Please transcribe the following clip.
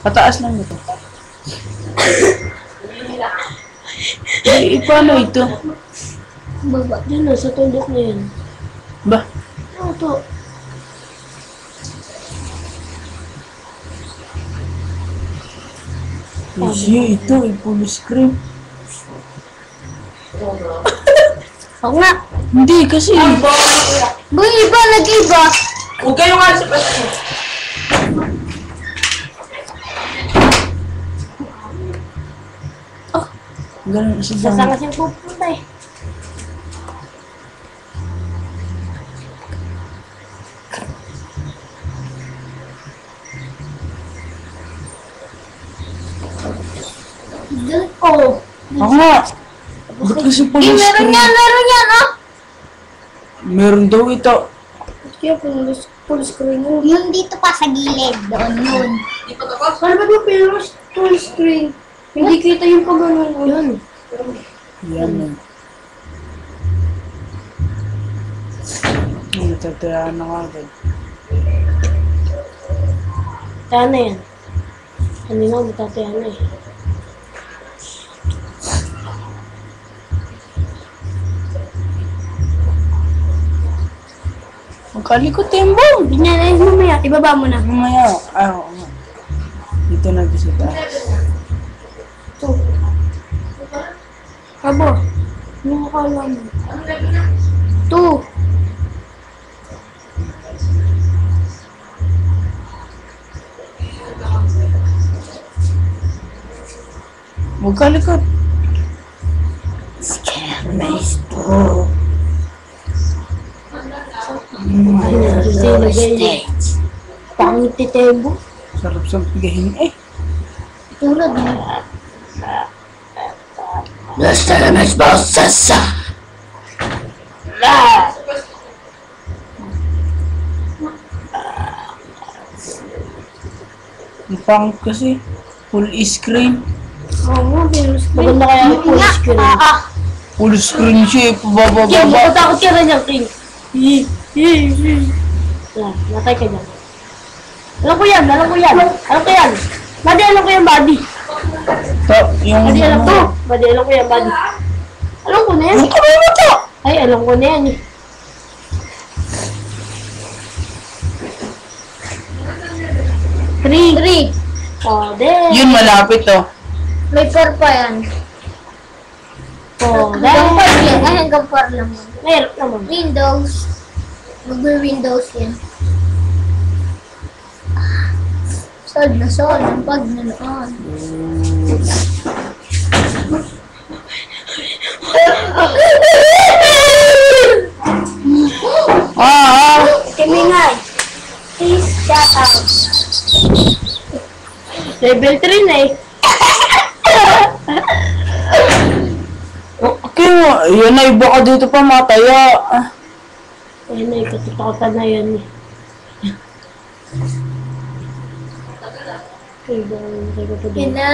Pataas lang ito. Paano ito? Baba dyan sa tundok na yan. Ba? Ano to? Easy, ito, full screen. Ako nga. Hindi, kasi. Boy, iba, nag-iba. Huwag kayo nga sa pasto. Ganun, isa Saan lang. kasi pupunta eh. Oh. Ako nga. Ba't kasi full Meron screen? yan, oh. Meron daw ito. Kaya full screen yun. Yung dito pa sa gilid, doon yun. Di pa tapos? Ano ba yung pero full screen? Hindi kita yung pag-anon yun. Yan yun. Natatayaan na nga agad. Kaya na yan. Hindi na, matatayan na eh. Magkalikot yung bong. Binyanay mamaya, ibaba mo na. Mamaya. Oo nga. Dito na sa taas. Ito. Abo, ano mo kala mo? Ito. Magkalikot. Pangit ni Tembo. Sarap sa pigahin eh. Tulad mo. Basta na mas bosasa. Ang pangit kasi. Full screen. Oo nga, pero maganda kaya yung full screen. Full screen siya eh. King, Pababa. matatakot ka na dyan, King. Yan, natay ka dyan. Alam ko yan. Alam ko yan. Buddy, alam ko yan, buddy. To, yung... Buddy, alam ko. Buddy, alam ko yan, buddy. Alam ko na yan. Yung kamay mo to! Ay, alam ko na yan eh. Three. Oh, then. Yun, malapit to. May 4 pa yan. Oh, then. Hanggang 4 yan. Ay, hanggang 4 lang. Meron naman. Windows. Mag-Windows yan. Solve na solve. Ang pag nanoon. Kami nga. Please shout out. Level 3 na eh. Okay, yun na, iba ka dito pa mataya. Ayun na, katatakotan na yan eh. Yun na.